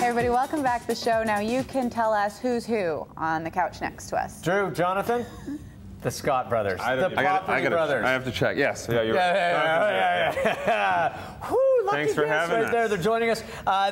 Hey everybody, welcome back to the show. Now you can tell us who's who on the couch next to us. Drew, Jonathan, the Scott brothers, the Property brothers. I have to check. Yes. Yeah, you're Yeah. Whew, Thanks for having right us. there. They're joining us.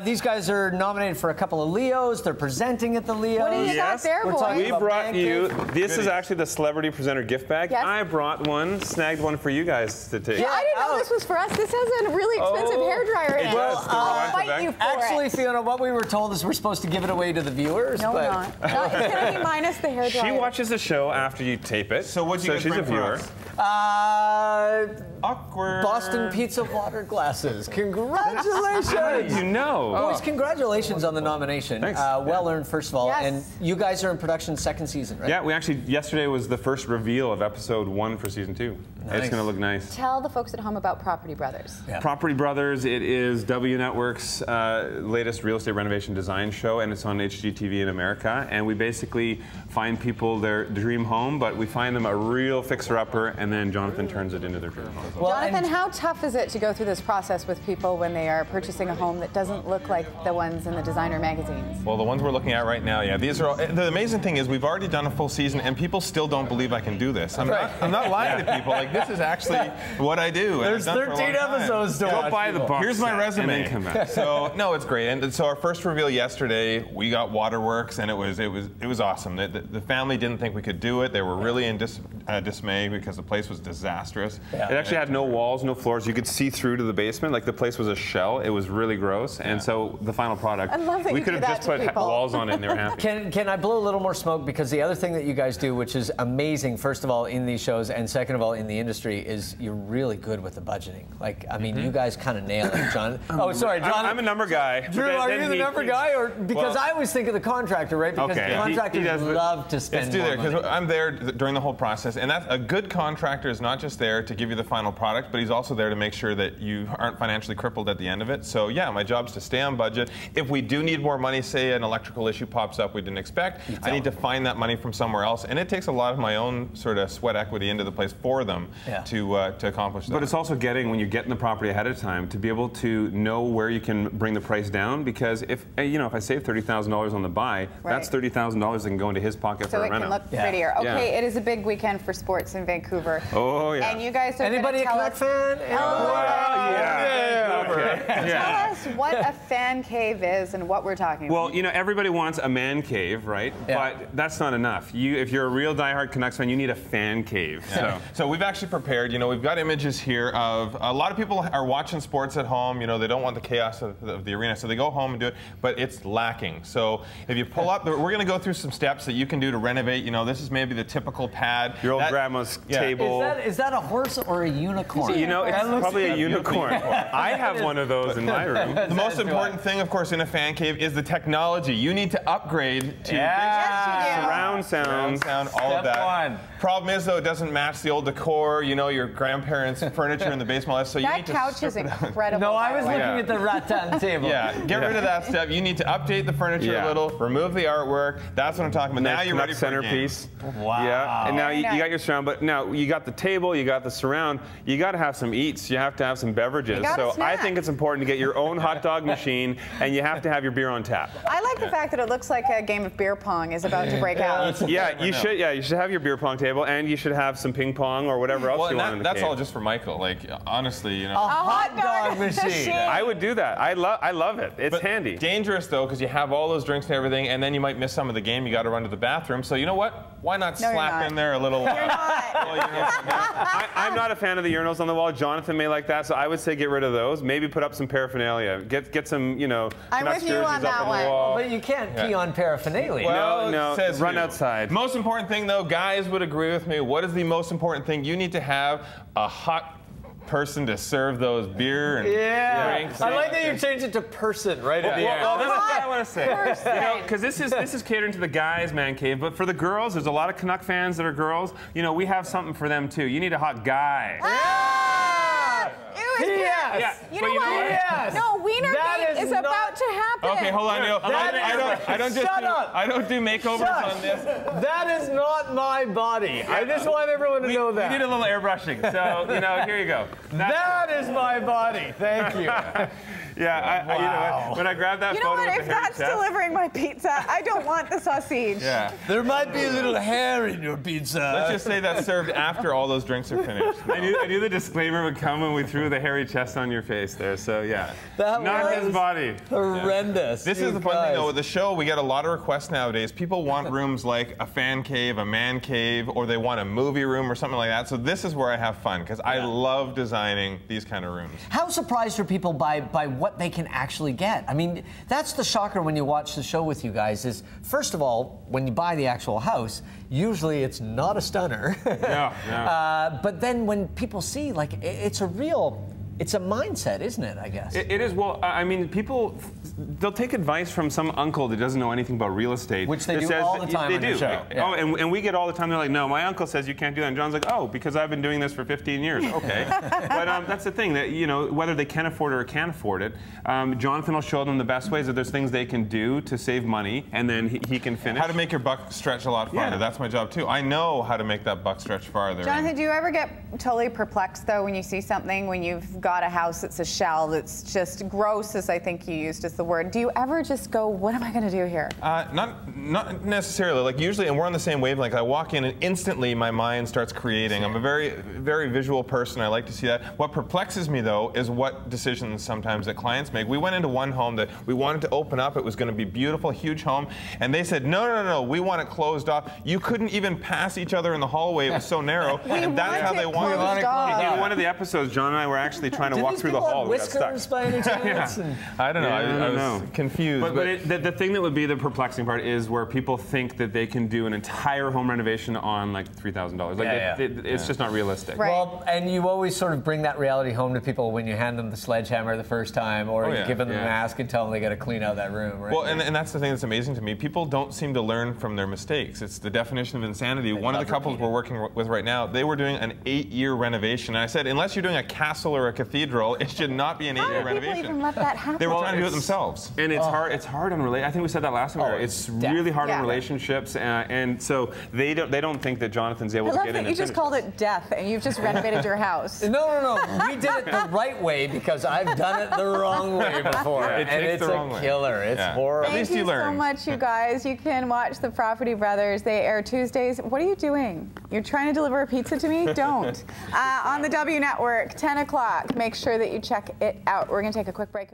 These guys are nominated for a couple of Leos. They're presenting at the Leos. What do you got there, We're boys? talking We about brought you, pancakes. this is actually the celebrity presenter gift bag. Yes. I brought one, snagged one for you guys to take. Yeah, I didn't know this was for us. This has a really expensive hairdryer in it. does. I'll fight you for Actually, it. Fiona, what we were told is we're supposed to give it away to the viewers. No, we're but not. No, it's going to be minus the hairdryer. She watches the show after you tape it. So what'd you she's a bring for viewer. us? Awkward. Boston Pizza water glasses. Congratulations. How did you know? Boys, congratulations on the nomination. Thanks. Well earned, first of all. Yes. And you guys are in production second season, right? Yeah, we actually, yesterday was the first reveal of episode 1 for season 2. Nice. It's going to look nice. Tell the folks at home about Property Brothers. Yeah. Property Brothers, it is W Network's latest real estate renovation design show, and it's on HGTV in America. And we basically find people their dream home, but we find them a real fixer-upper, and then Jonathan turns it into their dream home. Well, Jonathan, how tough is it to go through this process with people when they are purchasing a home that doesn't look like the ones in the designer magazines? Well, the ones we're looking at right now, yeah, these are all, the amazing thing is we've already done a full season and people still don't believe I can do this. I'm not lying to people. Like, this is actually what I do. There's 13 episodes to watch. Go buy the box. Here's my set resume. And then come back. So no, it's great. And so our first reveal yesterday, we got waterworks, and it was awesome. The family didn't think we could do it. They were really in dismay because the place was disastrous. Yeah. It actually had no walls, no floors. You could see through to the basement. Like, the place was a shell. It was really gross. And so the final product, I love that we you could do have that just to put people. walls on it and they were happy. Can I blow a little more smoke? Because the other thing that you guys do, which is amazing, first of all, in these shows, and second of all, in the industry, is you're really good with the budgeting. Like, I mean, you guys kind of nail it, John. Oh, sorry, John. I'm a number guy. Drew, are you the number guy? Or because I always think of the contractor, right? Because Okay. contractors He does, but love to spend Let's do more that, money. because I'm there during the whole process, and that's a good contractor is not just there to give you the final product, but he's also there to make sure that you aren't financially crippled at the end of it. So yeah, my job's to stay on budget. If we do need more money, say an electrical issue pops up we didn't expect, I need to find that money from somewhere else, and it takes a lot of my own sort of sweat equity into the place for them to accomplish that. But it's also getting, when you're getting the property ahead of time, to be able to know where you can bring the price down, because if I save $30,000 on the buy, that's $30,000 that can go into his pocket So for a it can reno. look prettier. Okay, Yeah. it is a big weekend for sports in Vancouver. Oh yeah. And you guys are Anybody a tell Canuck us, fan? Tell us what a fan cave is and what we're talking about. Well, everybody wants a man cave, right? Yeah. But that's not enough. If you're a real diehard Canucks fan, you need a fan cave. So we've actually prepared, we've got images here of a lot of people are watching sports at home, they don't want the chaos of the arena, so they go home and do it, but it's lacking. So if you pull up, we're going to go through some steps that you can do to renovate. This is maybe the typical pad. Your old grandma's table. Is that a horse or a unicorn? It's probably a unicorn. I have one of those in my room. The most important thing, of course, in a fan cave is the technology. You need to upgrade to Surround sound. all of that. Step one. Problem is, though, it doesn't match the old decor, your grandparents' furniture in the basement. So you that need to couch is strip it out. incredible. No, I was by the looking way. at the rattan table. Yeah, get rid of that step. You need to update the furniture a little, remove the artwork. That's what I'm talking about. Now you're ready for a game. centerpiece. Wow. Yeah, and now Very you nice. got your surround, but now you got the table, you got the surround, you got to have some eats, you have to have some beverages. You gotta So I snack. think it's important to get your own hot dog machine, and you have to have your beer on tap. I like the fact that it looks like a game of beer pong is about to break out. Yeah, you should. Yeah, you should have your beer pong table, and you should have some ping pong or whatever else you want in the that's cave. all just for Michael. Like, honestly, A hot dog machine. I would do that. I love it. It's handy. Dangerous though, because you have all those drinks and everything, and then you might miss some of the game. You got to run to the bathroom. So you know what? Why not No, you're slap not. in there a little? You're not. I'm not a fan of the urinals on the wall. Jonathan may like that, so I would say get rid of those. Maybe put up some paraphernalia. Get some, I'm Canucks with you jerseys on up that on one. the wall. But you can't pee on paraphernalia. Well, No, it says run you. outside. Most important thing though, guys would agree with me. What is the most important thing? You need to have a hot person to serve those beer and drinks. I like that you changed it to person right at the end. Well, that's what I want to say. Person. Because this is catering to the guys' man cave, but for the girls, there's a lot of Canuck fans that are girls. We have something for them too. You need a hot guy. Ah! It was Yeah. Yeah. You know what? Yes. No, Wiener That Gate is is about to happen. Okay, hold on. No, I don't do makeovers Shush. on this. That is not my body. I just want everyone to know that. We need a little airbrushing. So, you know, here you go. That is my body. Thank you. Yeah, you know what? When I grabbed that You know photo what? with If the hairy that's chest, delivering my pizza, I don't want the sausage. Yeah. There might be a little hair in your pizza. Let's just say that's served after all those drinks are finished. I knew the disclaimer would come when we threw the hairy chest on your face there. So yeah, That not was his body. horrendous. This is the fun thing though with the show. We get a lot of requests nowadays. People want rooms like a fan cave, a man cave, or they want a movie room or something like that. So this is where I have fun because I love designing these kind of rooms. How surprised are people by what they can actually get? I mean, that's the shocker when you watch the show with you guys is, first of all, when you buy the actual house, usually it's not a stunner. But then when people see, like, it's a mindset, isn't it, I guess? It is. Well, I mean, people, they'll take advice from some uncle that doesn't know anything about real estate. Which they do all the time on the show. Yeah. Oh, and we get all the time, they're like, no, my uncle says you can't do that. And John's like, oh, because I've been doing this for 15 years. Okay. But that's the thing, that, you know, whether they can afford it or can't afford it, Jonathan will show them the best ways, that there's things they can do to save money, and then he can finish. How to make your buck stretch a lot farther. That's my job, too. I know how to make that buck stretch farther. Jonathan, do you ever get totally perplexed, though, when you see something, when you've got a house that's a shell, that's just gross, as I think you used as the word? Do you ever just go, what am I going to do here? Not necessarily. Like usually, and we're on the same wavelength, I walk in and instantly my mind starts creating. I'm a very, very visual person. I like to see that. What perplexes me, though, is what decisions sometimes that clients make. We went into one home that we wanted to open up. It was going to be beautiful, huge home. And they said, no, we want it closed off. You couldn't even pass each other in the hallway. It was so narrow. And that's how they wanted it. In one of the episodes, John and I were actually trying to walk through the hall. Whiskers by any chance? I don't know. I was confused. But the thing that would be the perplexing part is where people think that they can do an entire home renovation on like $3,000. Like it's just not realistic. Right. Well, and you always sort of bring that reality home to people when you hand them the sledgehammer the first time, or you give them the mask and tell them they got to clean out that room. Right? Well, and that's the thing that's amazing to me. People don't seem to learn from their mistakes. It's the definition of insanity. One of the couples we're working with right now, they were doing an 8-year renovation. And I said, unless you're doing a castle or a cathedral, it should not be an 8-year renovation. How do people even let that happen? They were trying to do it themselves. And it's hard. It's hard on I think we said that last time. It's really hard on relationships, and so they don't think that Jonathan's able to get in. I love that you just called it death, and you've just renovated your house. No. We did it the right way because I've done it the wrong way before, and it's a killer. It's horrible. Thank you so much, you guys. You can watch The Property Brothers. They air Tuesdays. What are you doing? You're trying to deliver a pizza to me? Don't. On the W Network, 10 o'clock. Make sure that you check it out. We're going to take a quick break.